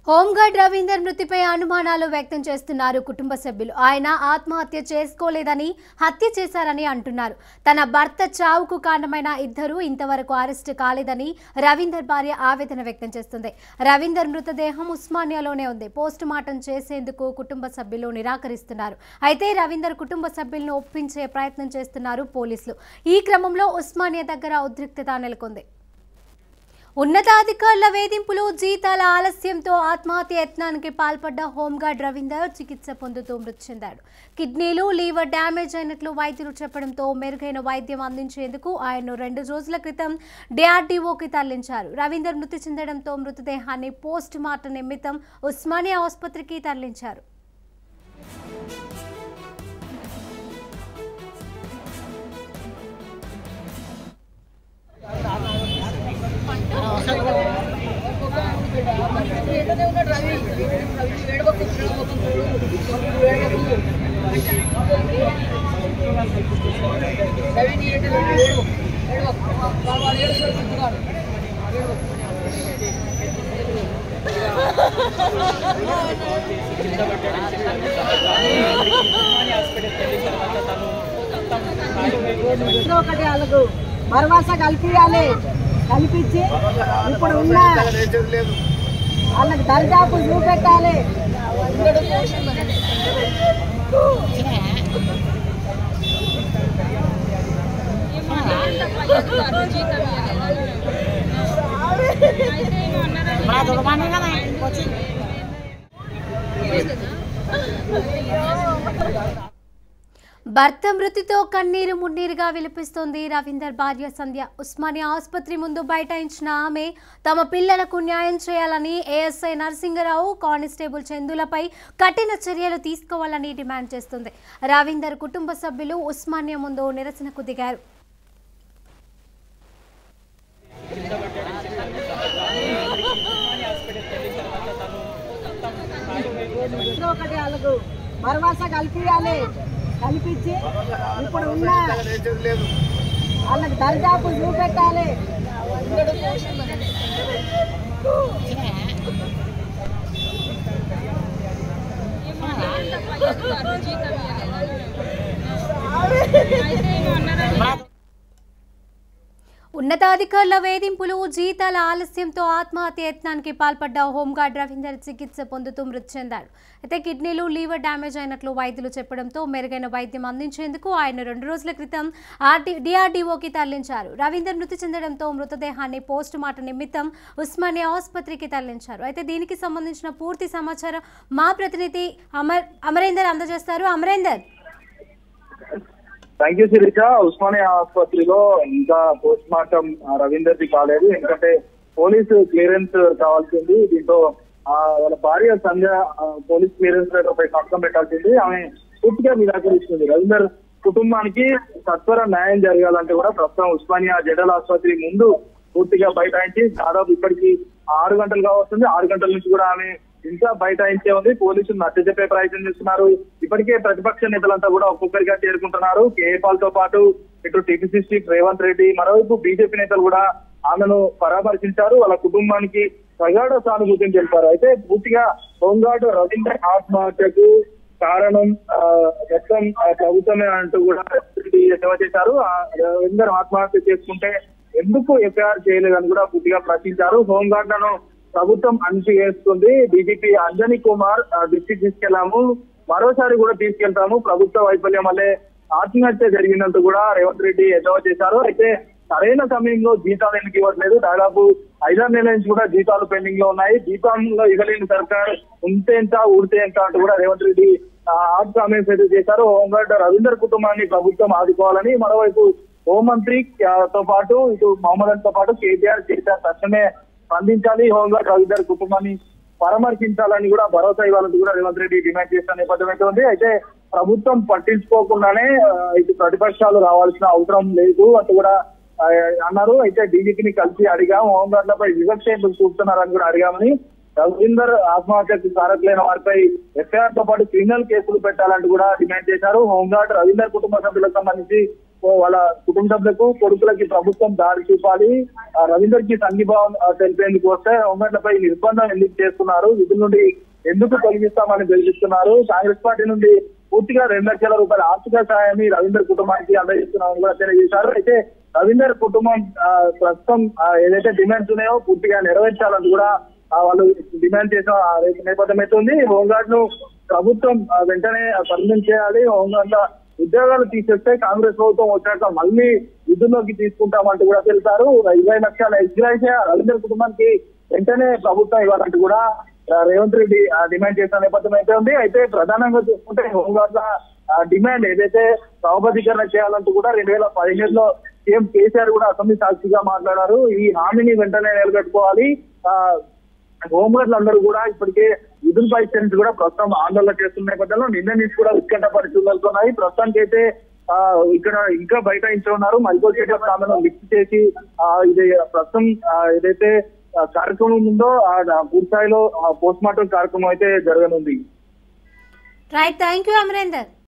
Home guard Ravinder మృతిపై అనుమానాలు వ్యక్తం చేస్తున్నారు కుటుంబ సభ్యులు. ఆయన ఆత్మహత్య చేసుకోలేదని, హత్య చేశారని అంటున్నారు. తన భర్త చావుకు కారణమైన ఇద్దరు ఇంతవరకు అరెస్టు కాలేదని రవీందర్ భార్య ఆవేదన వ్యక్తం చేస్తుంది. రవీందర్ మృతదేహం ఉస్మానియాలోనే ఉంది. పోస్ట్ మార్టం చేసేందుకు కుటుంబ సభ్యులు నిరాకరిస్తున్నారు. అయితే రవీందర్ కుటుంబ సభ్యులను ఒప్పించే ప్రయత్నం చేస్తున్నారు పోలీసులు. ఈ క్రమంలో ఉస్మానియా దగ్గర ఉద్రిక్తత నెలకొంది. ఉన్నతాధికారుల వేధింపులు, జీతాల ఆలస్యంతో ఆత్మహత్య యత్నానికి పాల్పడ్డ హోంగార్డ్ రవీందర్ చికిత్స పొందుతూ మృతి చెందాడు. కిడ్నీలు, లీవర్ డ్యామేజ్ అయినట్లు వైద్యులు చెప్పడంతో మెరుగైన వైద్యం అందించేందుకు ఆయన్ను 2 రోజుల క్రితం DRDOకి తరలించారు. రవీందర్ మృతి చెందడంతో మృతదేహాన్ని పోస్ట్ మార్టం నిమిత్తం ఉస్మానియా ఆసుపత్రికి తరలించారు. ఒకటి అలాగూ భరోసా కల్పించాలి. కల్పించి ఇప్పుడు ఉన్న వాళ్ళకి దర్జాపు చూపెట్టాలి. భర్త మృతితో కన్నీరు మున్నీరుగా విలపిస్తోంది రవీందర్ భార్య సంధ్య. ఉస్మానియా ఆసుపత్రి ముందు బైఠాయించిన ఆమె తమ పిల్లలకు న్యాయం చేయాలని, ASI నరసింగరావు, కానిస్టేబుల్ చందులపై కఠిన చర్యలు తీసుకోవాలని డిమాండ్ చేస్తుంది. రవీందర్ కుటుంబ సభ్యులు ఉస్మానియా ముందు నిరసనకు దిగారు. ఒకటి అలాగూ భరోసా కల్పించాలి. కల్పించి ఇప్పుడు ఉన్న వాళ్ళకి దర్జాపు చూపెట్టాలి. ఉన్నతాధికారుల వేధింపులు, జీతాల ఆలస్యంతో ఆత్మహత్య యత్నానికి పాల్పడ్డ హోంగార్డ్ రవీందర్ చికిత్స పొందుతూ మృతి చెందాడు. అయితే కిడ్నీలు, లీవర్ డ్యామేజ్ అయినట్లు వైద్యులు చెప్పడంతో మెరుగైన వైద్యం అందించేందుకు ఆయన 2 రోజుల క్రితం DRDOకి తరలించారు. రవీందర్ మృతి చెందడంతో మృతదేహాన్ని పోస్ట్ మార్టం నిమిత్తం ఉస్మానియా ఆసుపత్రికి తరలించారు. అయితే దీనికి సంబంధించిన పూర్తి సమాచారం మా ప్రతినిధి అమరేందర్ అందజేస్తారు. అమరేందర్. Thank you Sirisha. ఉస్మానియా ఆసుపత్రిలో ఇంకా పోస్ట్ మార్టం రవీందర్ది కాలేదు, ఎందుకంటే పోలీసు క్లియరెన్స్ కావాల్సింది. దీంతో వాళ్ళ భార్య సంధ్య పోలీస్ క్లియరెన్స్ పై సంతకం పెట్టాల్సింది. ఆమె పూర్తిగా నిరాకరిస్తుంది. రవీందర్ కుటుంబానికి సత్వర న్యాయం జరగాలంటే కూడా ప్రస్తుతం ఉస్మానియా జనరల్ ఆసుపత్రి ముందు పూర్తిగా బైఠాయించి దాదాపు ఇప్పటికి 6 గంటలు కావస్తుంది. 6 గంటల నుంచి కూడా ఆమె ఇంకా బైఠాయించే ఉంది. పోలీసులు నచ్చజెప్పే ప్రయత్నం చేస్తున్నారు. ఇప్పటికే ప్రతిపక్ష నేతలంతా కూడా ఒక్కొక్కరిగా చేరుకుంటున్నారు. కేఏపాల్ తో పాటు ఇటు TPC చీఫ్ రేవంత్ రెడ్డి, మరోవైపు బీజేపీ నేతలు కూడా ఆమెను పరామర్శించారు. వాళ్ళ కుటుంబానికి ప్రగాఢ సానుభూతిని తెలిపారు. అయితే పూర్తిగా హోంగార్డ్ రవీందర్ ఆత్మహత్యకు కారణం మొత్తం ప్రభుత్వమే అంటూ కూడా ఎద్దేవా చేశారు. రవీందర్ ఆత్మహత్య చేసుకుంటే ఎందుకు FIR చేయలేదని కూడా పూర్తిగా ప్రశ్నించారు. హోంగార్డ్ లను ప్రభుత్వం అణిచివేస్తుంది. DGP అంజనీ కుమార్ దృష్టికి తీసుకెళ్లాము, మరోసారి కూడా తీసుకెళ్తాము. ప్రభుత్వ వైఫల్యం వల్లే ఆత్మహత్య జరిగినట్టు కూడా రేవంత్ రెడ్డి ఎద్దేవా చేశారు. అయితే సరైన సమయంలో జీతాలు ఎందుకు ఇవ్వట్లేదు? దాదాపు 5-6 నెలల నుంచి కూడా జీతాలు పెండింగ్ లో ఉన్నాయి. జీతంలో ఇవ్వలేని సర్కార్ ఉంటే ఎంత, ఊడితే ఎంత అంటూ కూడా రేవంత్ రెడ్డి హాట్ కామెంట్స్ అయితే చేశారు. హోంగార్డ్ రవీందర్ కుటుంబాన్ని ప్రభుత్వం ఆదుకోవాలని, మరోవైపు హోంమంత్రి తో పాటు ఇటు మహమ్మద్ తో పాటు KTR తక్షణమే స్పందించాలి. హోంగార్డ్ రవీందర్ కుటుంబాన్ని పరామర్శించాలని కూడా భరోసా ఇవ్వాలని కూడా రేవంత్ రెడ్డి డిమాండ్ చేస్తున్న నేపథ్యం అయితే ఉంది. అయితే ప్రభుత్వం పట్టించుకోకుండానే ఇటు ప్రతిపక్షాలు రావాల్సిన అవసరం లేదు అంటూ కూడా అన్నారు. అయితే DGPని కలిసి అడిగాము, హోంగార్డులపై వివక్ష ఎందుకు చూపుతున్నారని కూడా అడిగామని. రవీందర్ ఆత్మహత్యకు కారకులైన వారిపై FIR తో పాటు క్రిమినల్ కేసులు పెట్టాలంటూ కూడా డిమాండ్ చేశారు. హోంగార్డ్ రవీందర్ కుటుంబ సభ్యులకు సంబంధించి వాళ్ళ కుటుంబ సభ్యులకు కొడుకులకి ప్రభుత్వం దారి చూపాలి. రవీందర్ కి సంఘీభావం తెలిపేందుకు వస్తే హోంగార్డులపై నిర్బంధం ఎందుకు చేస్తున్నారు, విధుల నుండి ఎందుకు తొలగిస్తామని బెదిరిస్తున్నారు. కాంగ్రెస్ పార్టీ నుండి పూర్తిగా 2 లక్షల రూపాయల ఆర్థిక సాయాన్ని రవీందర్ కుటుంబానికి అందజేస్తున్నామని కూడా తెలియజేశారు. అయితే రవీందర్ కుటుంబం ప్రస్తుతం ఏదైతే డిమాండ్స్ ఉన్నాయో పూర్తిగా నెరవేర్చాలని కూడా వాళ్ళు డిమాండ్ చేసిన నేపథ్యం అయితే ఉంది. హోంగార్డును ప్రభుత్వం వెంటనే పర్మనెంట్ చేయాలి. హోంగార్డుల ఉద్యోగాలు తీసేస్తే కాంగ్రెస్ ప్రభుత్వం వచ్చాక మళ్ళీ విధుల్లోకి తీసుకుంటామంటూ కూడా తెలిపారు. 20 లక్షల ఎగ్రాషియా రవీందర్ కుటుంబానికి వెంటనే ప్రభుత్వం ఇవ్వాలంటూ కూడా రేవంత్ రెడ్డి డిమాండ్ చేసిన నేపథ్యం అయితే ఉంది. అయితే ప్రధానంగా చూసుకుంటే హోంగార్డుల డిమాండ్ ఏదైతే క్రమబద్ధీకరణ చేయాలంటూ కూడా 2017లో సీఎం కేసీఆర్ కూడా అసెంబ్లీ సాక్షిగా మాట్లాడారు. ఈ హామీని వెంటనే నిలబెట్టుకోవాలి. హోంగార్డులు అందరూ కూడా ఇప్పటికే విధులపై కూడా ప్రస్తుతం ఆందోళన చేస్తున్న నేపథ్యంలో నిన్న నుంచి కూడా ఉత్కంఠ పరిస్థితులున్నాయి. ప్రస్తుతానికి అయితే ఇక్కడ ఇంకా బైఠాయించున్నారు. మరికొద్ది ఆమెను లిఫ్ట్ చేసి ఇది ప్రస్తుతం ఏదైతే కార్యక్రమం ఉందో పూర్తి స్థాయిలో పోస్ట్ మార్టం కార్యక్రమం అయితే జరగనుంది. Right, thank you Amarender.